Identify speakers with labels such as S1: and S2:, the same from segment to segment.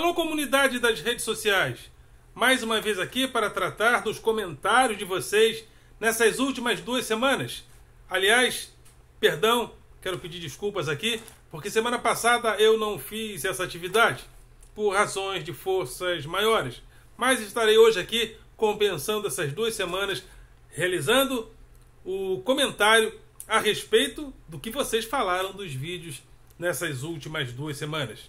S1: Alô, comunidade das redes sociais! Mais uma vez aqui para tratar dos comentários de vocês nessas últimas 2 semanas. Aliás, perdão, quero pedir desculpas aqui, porque semana passada eu não fiz essa atividade, por razões de forças maiores. Mas estarei hoje aqui compensando essas 2 semanas, realizando o comentário a respeito do que vocês falaram dos vídeos nessas últimas 2 semanas.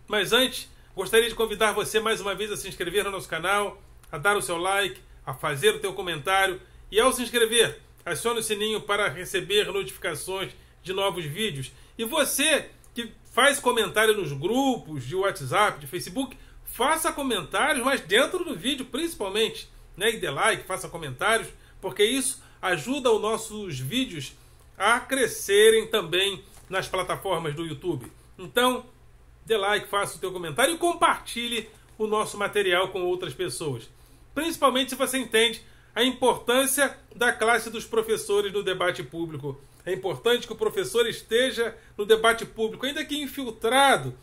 S1: Mas antes, gostaria de convidar você mais uma vez a se inscrever no nosso canal, a dar o seu like, a fazer o teu comentário e, ao se inscrever, acione o sininho para receber notificações de novos vídeos. E você que faz comentário nos grupos de WhatsApp, de Facebook, faça comentários, mas dentro do vídeo principalmente, né? E dê like, faça comentários, porque isso ajuda os nossos vídeos a crescerem também nas plataformas do YouTube. Então, dê like, faça o teu comentário e compartilhe o nosso material com outras pessoas. Principalmente se você entende a importância da classe dos professores no debate público. É importante que o professor esteja no debate público, ainda que infiltrado,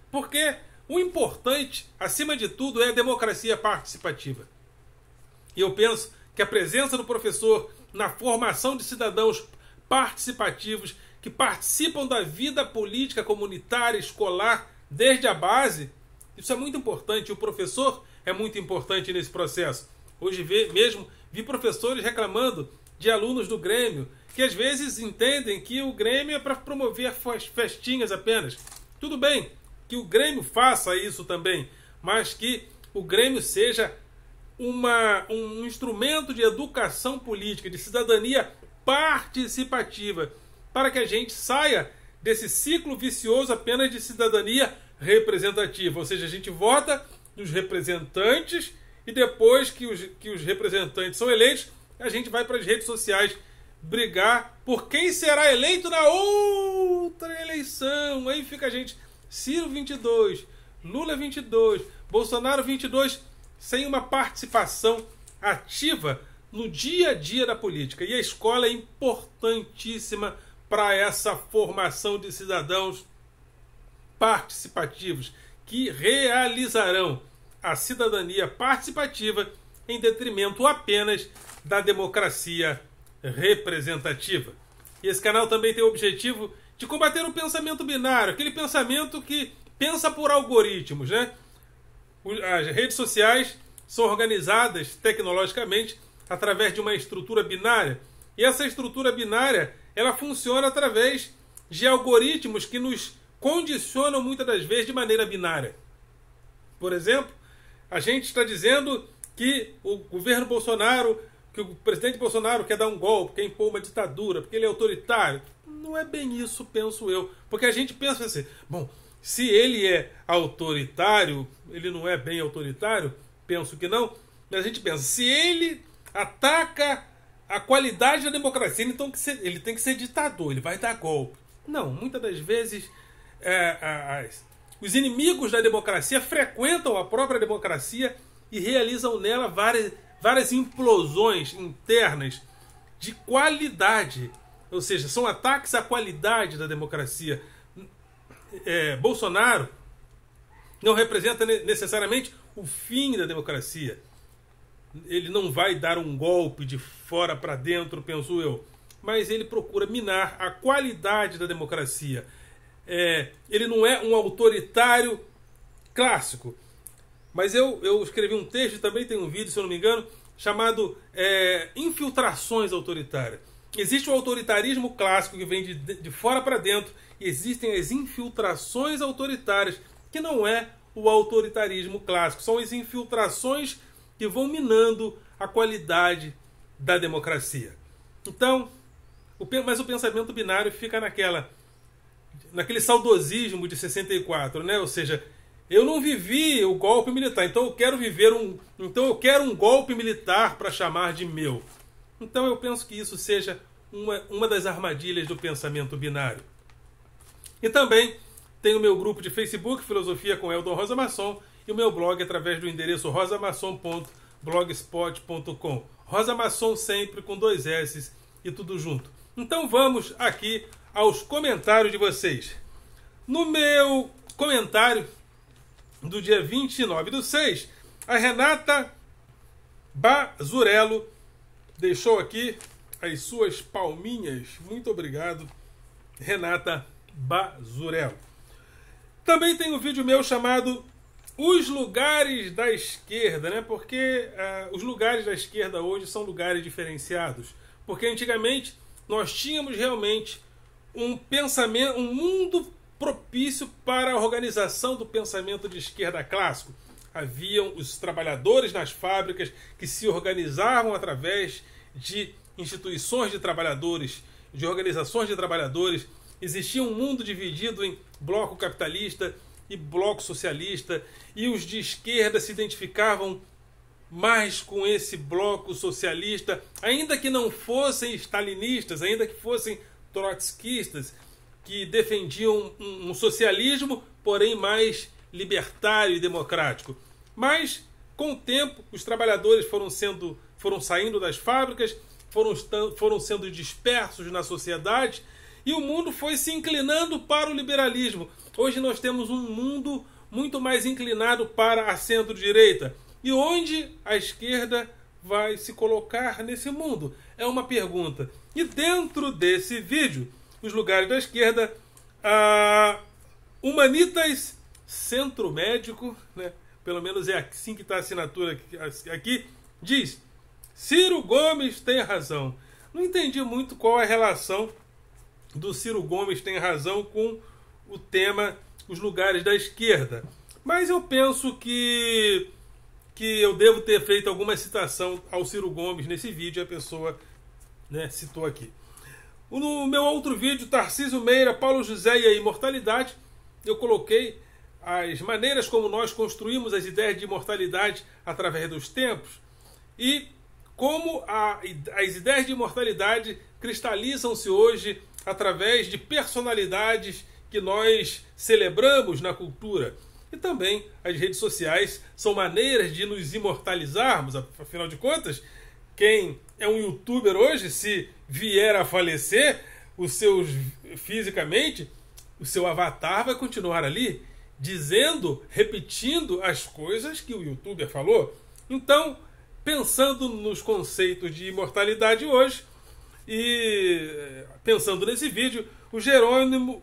S1: porque o importante, acima de tudo, é a democracia participativa. E eu penso que a presença do professor na formação de cidadãos participativos que participam da vida política comunitária, escolar, desde a base, isso é muito importante. O professor é muito importante nesse processo. Hoje mesmo vi professores reclamando de alunos do Grêmio, que às vezes entendem que o Grêmio é para promover festinhas apenas. Tudo bem que o Grêmio faça isso também, mas que o Grêmio seja um instrumento de educação política, de cidadania participativa, para que a gente saia desse ciclo vicioso apenas de cidadania representativa. Ou seja, a gente vota nos representantes e depois que os representantes são eleitos, a gente vai para as redes sociais brigar por quem será eleito na outra eleição. Aí fica a gente, Ciro 22, Lula 22, Bolsonaro 22, sem uma participação ativa no dia a dia da política. E a escola é importantíssima para essa formação de cidadãos participativos que realizarão a cidadania participativa em detrimento apenas da democracia representativa. E esse canal também tem o objetivo de combater o pensamento binário, aquele pensamento que pensa por algoritmos, né? As redes sociais são organizadas tecnologicamente através de uma estrutura binária. E essa estrutura binária, ela funciona através de algoritmos que nos condicionam muitas das vezes de maneira binária. Por exemplo, a gente está dizendo que o governo Bolsonaro, que o presidente Bolsonaro quer dar um golpe, quer impor uma ditadura, porque ele é autoritário. Não é bem isso, penso eu. Porque a gente pensa assim, bom, se ele é autoritário, ele não é bem autoritário, penso que não, mas a gente pensa, se ele ataca a qualidade da democracia, então ele tem que ser ditador, ele vai dar golpe. Não, muitas das vezes os inimigos da democracia frequentam a própria democracia e realizam nela várias implosões internas de qualidade. Ou seja, são ataques à qualidade da democracia. Bolsonaro não representa necessariamente o fim da democracia. Ele não vai dar um golpe de fora para dentro, penso eu. Mas ele procura minar a qualidade da democracia. Ele não é um autoritário clássico. Mas eu escrevi um texto, também tem um vídeo, se eu não me engano, chamado Infiltrações Autoritárias. Existe o autoritarismo clássico que vem de fora para dentro, e existem as infiltrações autoritárias, que não é o autoritarismo clássico. São as infiltrações que vão minando a qualidade da democracia. Então, mas o pensamento binário fica naquele saudosismo de 64, né? Ou seja, eu não vivi o golpe militar, então eu quero um golpe militar para chamar de meu. Então eu penso que isso seja uma das armadilhas do pensamento binário. E também tem o meu grupo de Facebook, Filosofia com Eldon Rosa Masson, e o meu blog através do endereço rosamasson.blogspot.com. Rosa Masson sempre com 2 S e tudo junto. Então vamos aqui aos comentários de vocês. No meu comentário do dia 29/6, a Renata Basurello deixou aqui as suas palminhas. Muito obrigado, Renata Basurello. Também tem um vídeo meu chamado Os Lugares da Esquerda, né? Porque os lugares da esquerda hoje são lugares diferenciados. Porque antigamente nós tínhamos realmente um pensamento, um mundo propício para a organização do pensamento de esquerda clássico. Haviam os trabalhadores nas fábricas que se organizavam através de instituições de trabalhadores, de organizações de trabalhadores. Existia um mundo dividido em bloco capitalista e bloco socialista, e os de esquerda se identificavam mais com esse bloco socialista, ainda que não fossem stalinistas, ainda que fossem trotskistas, que defendiam um socialismo, porém mais libertário e democrático. Mas, com o tempo, os trabalhadores foram saindo das fábricas, foram sendo dispersos na sociedade, e o mundo foi se inclinando para o liberalismo. Hoje nós temos um mundo muito mais inclinado para a centro-direita. E onde a esquerda vai se colocar nesse mundo? É uma pergunta. E dentro desse vídeo, os lugares da esquerda, a Humanitas Centro Médico, né? Pelo menos é assim que está a assinatura aqui, diz: Ciro Gomes tem razão. Não entendi muito qual é a relação do Ciro Gomes tem razão com o tema os lugares da esquerda. Mas eu penso que eu devo ter feito alguma citação ao Ciro Gomes nesse vídeo, a pessoa, né, citou aqui. No meu outro vídeo, Tarcísio Meira, Paulo José e a Imortalidade, eu coloquei as maneiras como nós construímos as ideias de imortalidade através dos tempos e como as ideias de imortalidade cristalizam-se hoje através de personalidades que nós celebramos na cultura. E também as redes sociais são maneiras de nos imortalizarmos. Afinal de contas, quem é um youtuber hoje, se vier a falecer fisicamente, o seu avatar vai continuar ali, dizendo, repetindo as coisas que o youtuber falou. Então, pensando nos conceitos de imortalidade hoje, e pensando nesse vídeo, o Jerônimo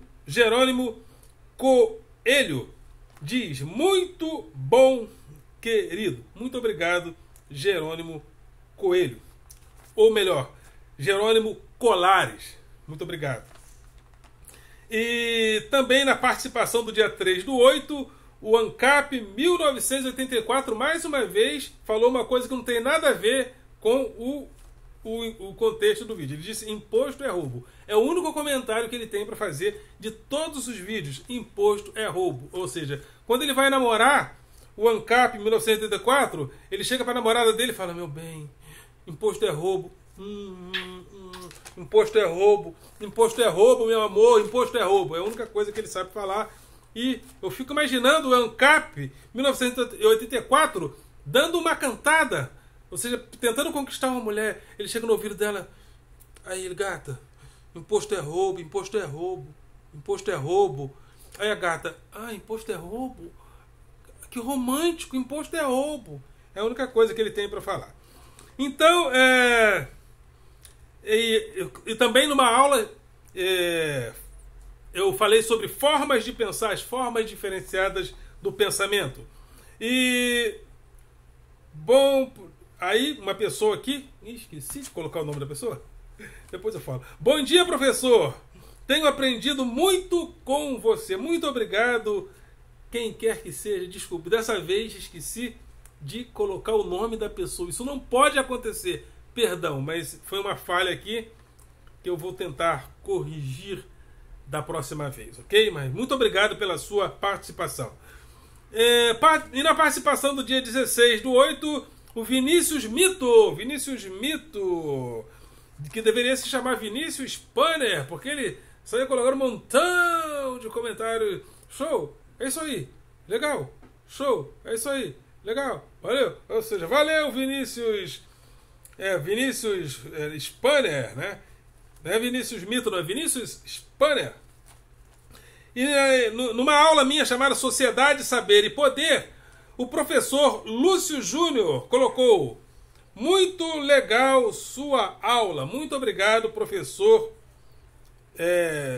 S1: Coelho diz: muito bom, querido. Muito obrigado, Jerônimo Coelho. Ou melhor, Jerônimo Colares. Muito obrigado. E também na participação do dia 3/8, o ANCAP 1984, mais uma vez, falou uma coisa que não tem nada a ver com o contexto do vídeo. Ele disse: imposto é roubo. É o único comentário que ele tem para fazer de todos os vídeos. Imposto é roubo. Ou seja, quando ele vai namorar o ANCAP 1984, ele chega para a namorada dele e fala: meu bem, imposto é roubo. Imposto é roubo. Imposto é roubo, meu amor. Imposto é roubo. É a única coisa que ele sabe falar. E eu fico imaginando o ANCAP 1984 dando uma cantada, ou seja, tentando conquistar uma mulher. Ele chega no ouvido dela: aí, gata, imposto é roubo, imposto é roubo, imposto é roubo. Aí a gata: ah, imposto é roubo? Que romântico, imposto é roubo. É a única coisa que ele tem para falar. Então, e também numa aula eu falei sobre formas de pensar, as formas diferenciadas do pensamento. E, bom, aí uma pessoa aqui, esqueci de colocar o nome da pessoa, depois eu falo. Bom dia, professor, tenho aprendido muito com você, muito obrigado, quem quer que seja. Desculpe, dessa vez esqueci de colocar o nome da pessoa, isso não pode acontecer, perdão, mas foi uma falha aqui que eu vou tentar corrigir da próxima vez, ok? Mas muito obrigado pela sua participação. E na participação do dia 16/8, o Vinícius Mito, que deveria se chamar Vinícius Spanner, porque ele saiu colocando um montão de comentários. Show, é isso aí, legal, show, é isso aí, legal, valeu. Ou seja, valeu, Vinícius Spanner, né? Não é Vinícius Mito, não é Vinícius Spanner. E numa aula minha chamada Sociedade, Saber e Poder, o professor Lúcio Júnior colocou: muito legal sua aula. Muito obrigado, professor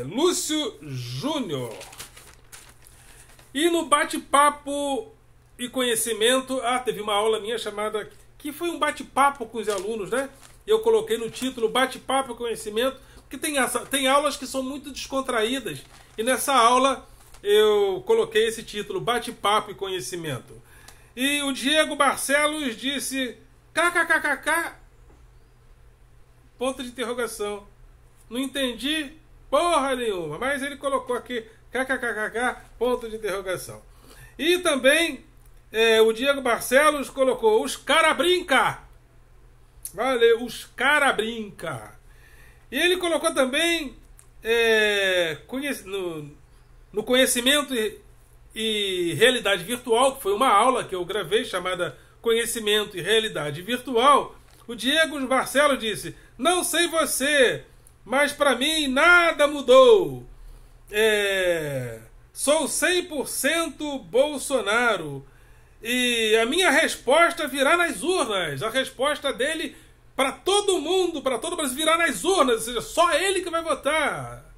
S1: Lúcio Júnior. E no bate-papo e conhecimento, teve uma aula minha chamada, que foi um bate-papo com os alunos, né? Eu coloquei no título bate-papo e conhecimento, porque tem aulas que são muito descontraídas. E nessa aula eu coloquei esse título, bate-papo e conhecimento. E o Diego Barcelos disse kkkk, ponto de interrogação. Não entendi porra nenhuma, mas ele colocou aqui kkkk, ponto de interrogação. E também o Diego Barcelos colocou os cara brinca. Valeu, os cara brinca. E ele colocou também no conhecimento e realidade virtual, que foi uma aula que eu gravei chamada Conhecimento e Realidade Virtual. O Diego Barcelos disse: não sei você, mas para mim nada mudou. Sou 100% Bolsonaro. E a minha resposta virá nas urnas. A resposta dele para todo mundo, para todo o Brasil, virá nas urnas. Ou seja, só ele que vai votar.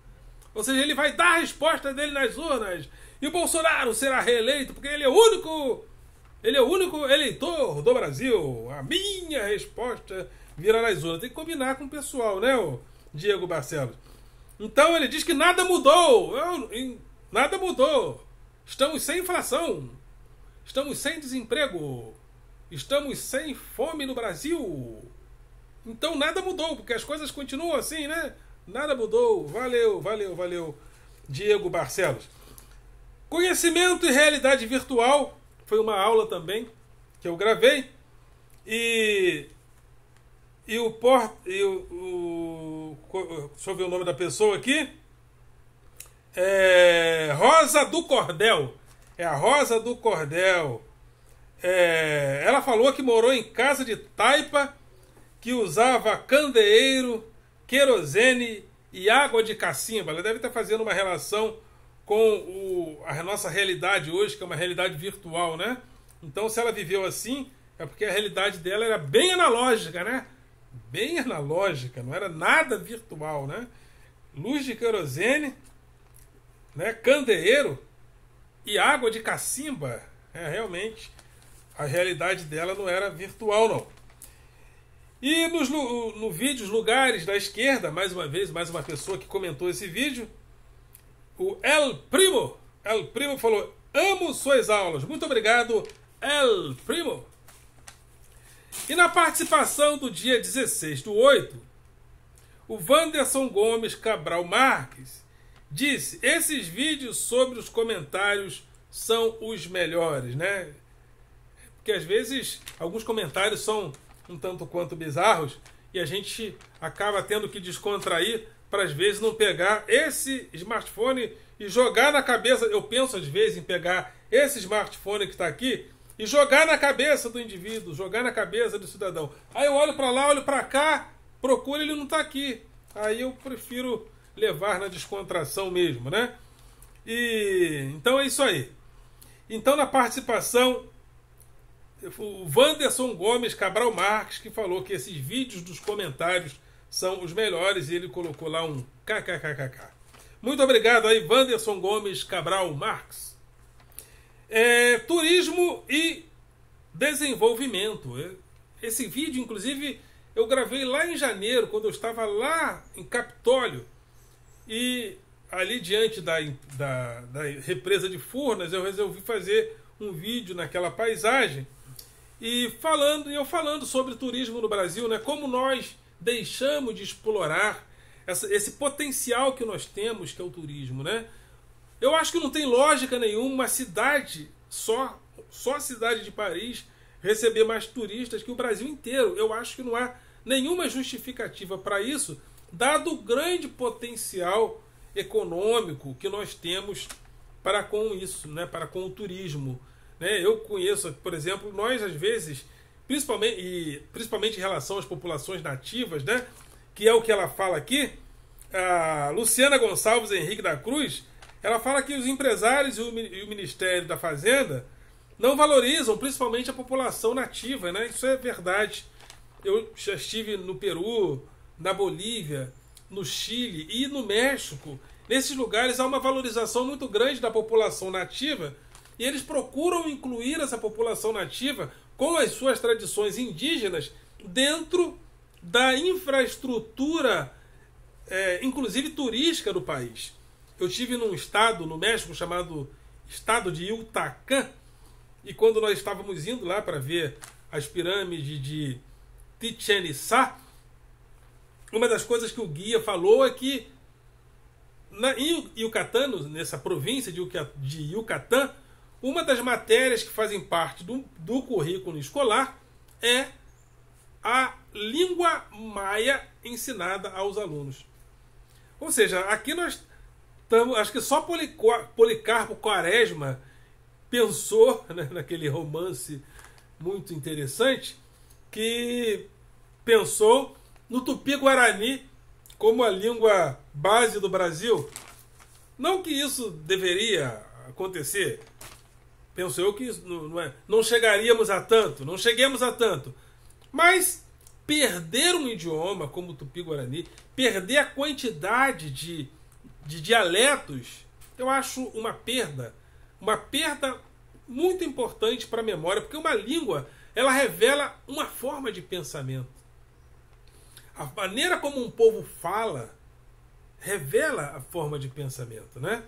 S1: Ou seja, ele vai dar a resposta dele nas urnas. E o Bolsonaro será reeleito, porque ele é o único eleitor do Brasil. A minha resposta virá nas urnas. Tem que combinar com o pessoal, né, o Diego Barcelos? Então ele diz que nada mudou. Nada mudou. Estamos sem inflação. Estamos sem desemprego. Estamos sem fome no Brasil. Então nada mudou, porque as coisas continuam assim, né? Nada mudou. Valeu, valeu, valeu, Diego Barcelos. Conhecimento e realidade virtual foi uma aula também que eu gravei. Deixa eu ver o nome da pessoa aqui. Rosa do Cordel. É a Rosa do Cordel. Ela falou que morou em casa de taipa, que usava candeeiro, querosene e água de cacimba. Ela deve estar fazendo uma relação com a nossa realidade hoje, que é uma realidade virtual, né? Então, se ela viveu assim, é porque a realidade dela era bem analógica, né? Bem analógica, não era nada virtual, né? Luz de querosene, né? Candeeiro e água de cacimba. Realmente, a realidade dela não era virtual, não. E no vídeo, os lugares da esquerda, mais uma vez, mais uma pessoa que comentou esse vídeo, o El Primo falou: amo suas aulas. Muito obrigado, El Primo. E na participação do dia 16/8, o Wanderson Gomes Cabral Marques disse: esses vídeos sobre os comentários são os melhores, né? Porque às vezes alguns comentários são um tanto quanto bizarros e a gente acaba tendo que descontrair para às vezes não pegar esse smartphone e jogar na cabeça. Eu penso às vezes em pegar esse smartphone que está aqui e jogar na cabeça do indivíduo, jogar na cabeça do cidadão. Aí eu olho para lá, olho para cá, procuro, ele não está aqui. Aí eu prefiro levar na descontração mesmo, né? E então é isso aí. Então, na participação, o Wanderson Gomes Cabral Marques, que falou que esses vídeos dos comentários são os melhores, e ele colocou lá um kkkk. Muito obrigado aí, Wanderson Gomes Cabral Marques. Turismo e desenvolvimento. Esse vídeo, inclusive, eu gravei lá em janeiro, quando eu estava lá em Capitólio, e ali diante da represa de Furnas, eu resolvi fazer um vídeo naquela paisagem, e eu falando sobre turismo no Brasil, né? Como nós deixamos de explorar esse potencial que nós temos, que é o turismo, né? Eu acho que não tem lógica nenhuma uma cidade, só a cidade de Paris, receber mais turistas que o Brasil inteiro. Eu acho que não há nenhuma justificativa para isso, dado o grande potencial econômico que nós temos para com isso, né? Para com o turismo, né? Eu conheço, por exemplo, nós às vezes, principalmente em relação às populações nativas, né? Que é o que ela fala aqui, a Luciana Gonçalves Henrique da Cruz, ela fala que os empresários e o Ministério da Fazenda não valorizam principalmente a população nativa, né? Isso é verdade. Eu já estive no Peru, na Bolívia, no Chile e no México. Nesses lugares há uma valorização muito grande da população nativa e eles procuram incluir essa população nativa com as suas tradições indígenas dentro da infraestrutura, inclusive turística do país. Eu estive num estado no México chamado Estado de Yucatán, e quando nós estávamos indo lá para ver as pirâmides de Chichén Itzá, uma das coisas que o guia falou é que em Yucatán, nessa província de Yucatán, uma das matérias que fazem parte do currículo escolar é a língua maia ensinada aos alunos. Ou seja, aqui nós estamos, acho que só Policarpo Quaresma pensou, né, naquele romance muito interessante, que pensou no Tupi-Guarani como a língua base do Brasil. Não que isso deveria acontecer. Penso eu que não chegaríamos a tanto, não cheguemos a tanto. Mas perder um idioma como o Tupi-Guarani, perder a quantidade de dialetos, eu acho uma perda muito importante para a memória, porque uma língua, ela revela uma forma de pensamento. A maneira como um povo fala revela a forma de pensamento, né?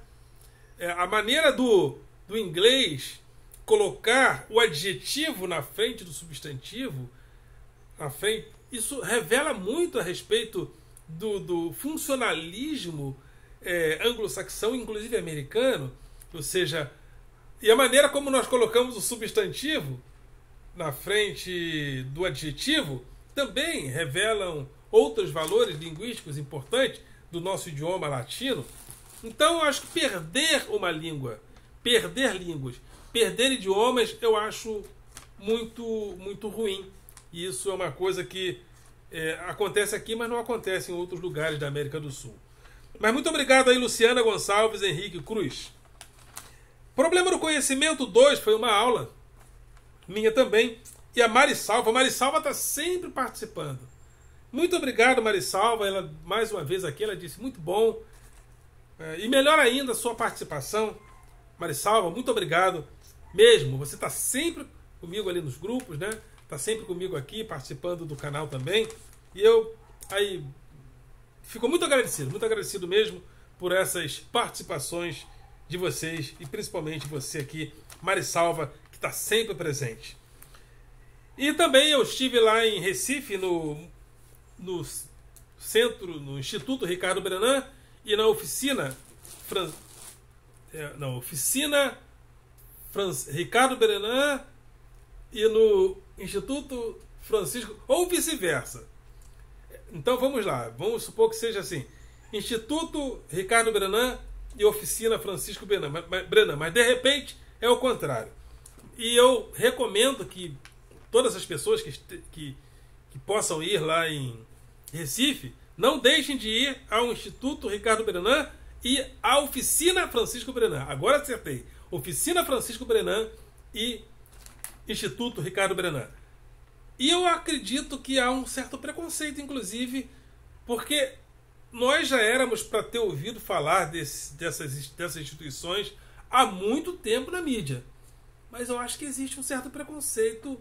S1: A maneira do inglês colocar o adjetivo na frente do substantivo, isso revela muito a respeito do funcionalismo anglo-saxão, inclusive americano, ou seja, e a maneira como nós colocamos o substantivo na frente do adjetivo também revelam outros valores linguísticos importantes do nosso idioma latino. Então, eu acho que perder uma língua, perder línguas, perder idiomas, eu acho muito, muito ruim. E isso é uma coisa que acontece aqui, mas não acontece em outros lugares da América do Sul. Mas muito obrigado aí, Luciana Gonçalves, Henrique Cruz. Problema do Conhecimento 2 foi uma aula minha também. E a Marisalva está sempre participando. Muito obrigado, Marisalva. Ela, mais uma vez aqui, ela disse muito bom. E melhor ainda a sua participação. Marisalva, muito obrigado mesmo. Você está sempre comigo ali nos grupos, né? Está sempre comigo aqui, participando do canal também. E eu aí fico muito agradecido mesmo por essas participações de vocês e principalmente você aqui, Marisalva, que está sempre presente. E também eu estive lá em Recife, no centro, no Instituto Ricardo Brenan e na oficina Ricardo Brenan e no Instituto Francisco, ou vice-versa. Então vamos lá, vamos supor que seja assim: Instituto Ricardo Brenan e Oficina Francisco Brenan, mas de repente é o contrário. E eu recomendo que todas as pessoas que possam ir lá em Recife não deixem de ir ao Instituto Ricardo Brenan e à Oficina Francisco Brenan. Agora acertei. Oficina Francisco Brenan e Instituto Ricardo Brenan. E eu acredito que há um certo preconceito, inclusive, porque nós já éramos para ter ouvido falar dessas instituições há muito tempo na mídia. Mas eu acho que existe um certo preconceito,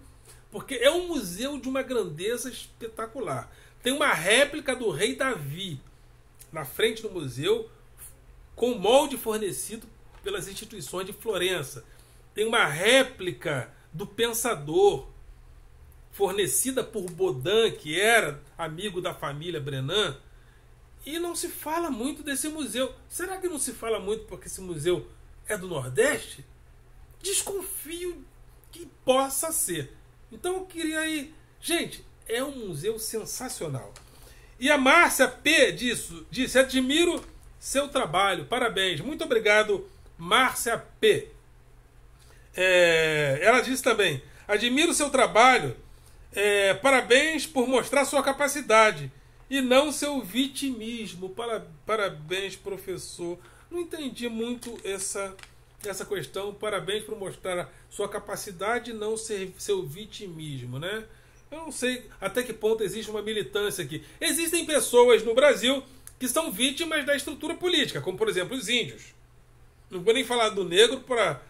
S1: porque é um museu de uma grandeza espetacular. Tem uma réplica do rei Davi na frente do museu, com molde fornecido pelas instituições de Florença. Tem uma réplica do Pensador, fornecida por Baudin, que era amigo da família Brenan. E não se fala muito desse museu. Será que não se fala muito porque esse museu é do Nordeste? Desconfio que possa ser. Então eu queria ir. Gente, é um museu sensacional. E a Márcia P. disse: admiro seu trabalho. Parabéns. Muito obrigado, Márcia P. Ela disse também: admiro seu trabalho. Parabéns por mostrar sua capacidade e não seu vitimismo. Parabéns, professor. Não entendi muito essa questão. Parabéns por mostrar a sua capacidade e não seu vitimismo, né? Eu não sei até que ponto existe uma militância aqui. Existem pessoas no Brasil que são vítimas da estrutura política, como por exemplo os índios. Não vou nem falar do negro para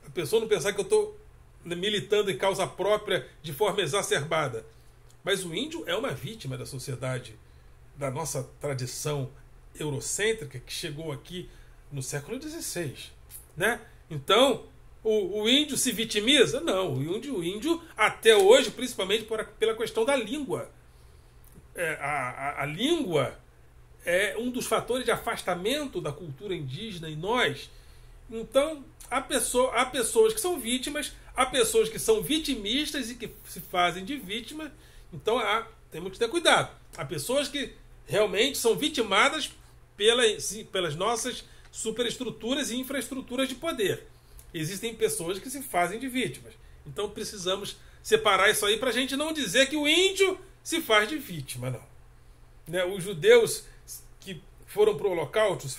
S1: a pessoa não pensar que eu estou militando em causa própria de forma exacerbada. Mas o índio é uma vítima da sociedade, da nossa tradição eurocêntrica que chegou aqui no século XVI, né? Então, o índio se vitimiza? Não, o índio até hoje, principalmente pela questão da língua. A língua é um dos fatores de afastamento da cultura indígena em nós. Então, há pessoas que são vítimas, há pessoas que são vitimistas e que se fazem de vítima. Então, temos que ter cuidado. Há pessoas que realmente são vitimadas pelas nossas superestruturas e infraestruturas de poder. Existem pessoas que se fazem de vítimas. Então, precisamos separar isso aí para a gente não dizer que o índio se faz de vítima, não. Né? Os judeus que foram para o Holocausto se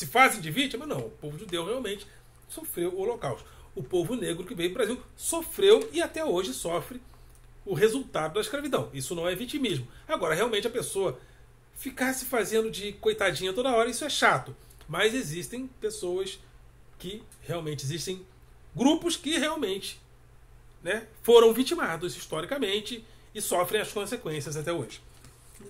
S1: fazem de vítima? Não. O povo judeu realmente sofreu o Holocausto. O povo negro que veio para o Brasil sofreu e até hoje sofre o resultado da escravidão. Isso não é vitimismo. Agora, realmente, a pessoa ficar se fazendo de coitadinha toda hora, isso é chato. Mas existem pessoas que realmente, existem grupos que realmente, né, foram vitimados historicamente e sofrem as consequências até hoje.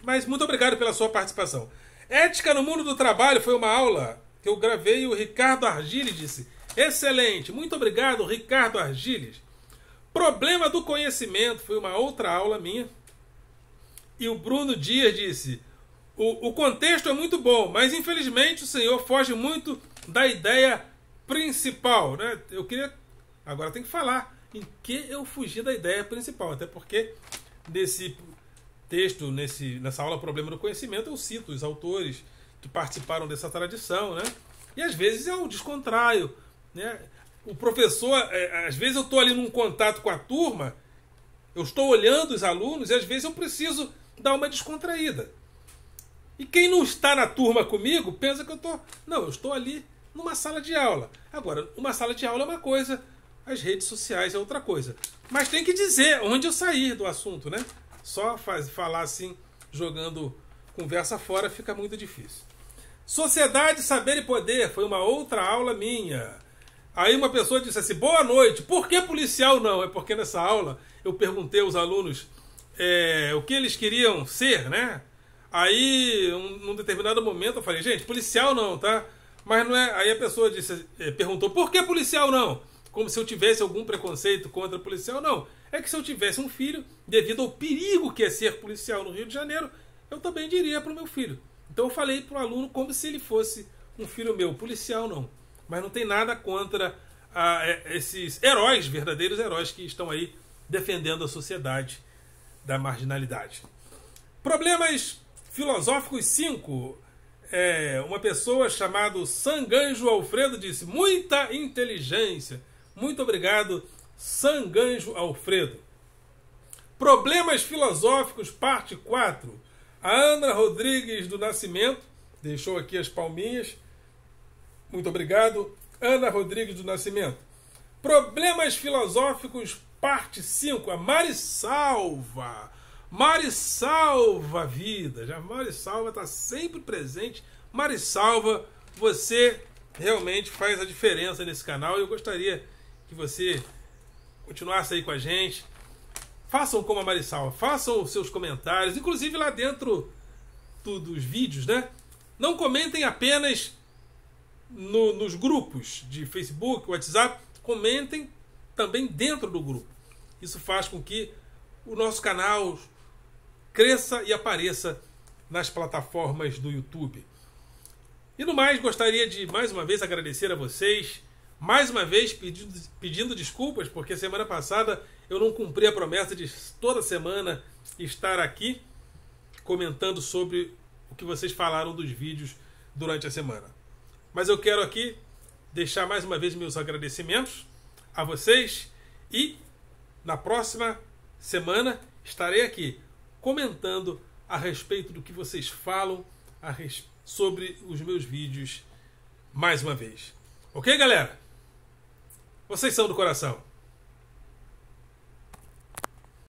S1: Mas muito obrigado pela sua participação. Ética no mundo do trabalho foi uma aula que eu gravei e o Ricardo Argiles disse: excelente, muito obrigado, Ricardo Argiles. Problema do conhecimento foi uma outra aula minha. E o Bruno Dias disse: o contexto é muito bom, mas infelizmente o senhor foge muito da ideia principal, né? Eu queria... Agora tem que falar em que eu fugi da ideia principal, até porque nesse texto, nessa aula Problema do Conhecimento, eu cito os autores que participaram dessa tradição, né? E às vezes eu descontraio, né? O professor, às vezes eu estou ali num contato com a turma, eu estou olhando os alunos e às vezes eu preciso dar uma descontraída. E quem não está na turma comigo pensa que eu estou... Não, eu estou ali numa sala de aula. Agora, uma sala de aula é uma coisa, as redes sociais é outra coisa. Mas tem que dizer onde eu sair do assunto, né? Só falar assim, jogando conversa fora, fica muito difícil. Sociedade, Saber e Poder foi uma outra aula minha. Aí uma pessoa disse assim: boa noite, por que policial não? É porque nessa aula eu perguntei aos alunos o que eles queriam ser, né? Aí, num determinado momento, eu falei: gente, policial não, tá? Mas não é. Aí a pessoa perguntou: por que policial não? Como se eu tivesse algum preconceito contra policial. Não. É que se eu tivesse um filho, devido ao perigo que é ser policial no Rio de Janeiro, eu também diria para o meu filho. Então eu falei para o aluno como se ele fosse um filho meu. Policial não. Mas não tem nada contra esses heróis, verdadeiros heróis que estão aí defendendo a sociedade da marginalidade. Problemas filosóficos 5. Uma pessoa chamada Sanganjo Alfredo disse: muita inteligência. Muito obrigado, Sanganjo Alfredo. Problemas filosóficos, parte 4. A Ana Rodrigues do Nascimento deixou aqui as palminhas. Muito obrigado, Ana Rodrigues do Nascimento. Problemas filosóficos, parte 5. A Marisalva. Marisalva Vida. Já Marisalva está sempre presente. Marisalva, você realmente faz a diferença nesse canal e eu gostaria que você continuasse aí com a gente. Façam como a Marisalva, façam os seus comentários, inclusive lá dentro dos vídeos, né? Não comentem apenas nos grupos de Facebook, WhatsApp, comentem também dentro do grupo. Isso faz com que o nosso canal cresça e apareça nas plataformas do YouTube. E no mais, gostaria de mais uma vez agradecer a vocês, mais uma vez pedindo desculpas, porque semana passada eu não cumpri a promessa de toda semana estar aqui comentando sobre o que vocês falaram dos vídeos durante a semana. Mas eu quero aqui deixar mais uma vez meus agradecimentos a vocês e na próxima semana estarei aqui comentando a respeito do que vocês falam sobre os meus vídeos mais uma vez. Ok, galera? Vocês são do coração.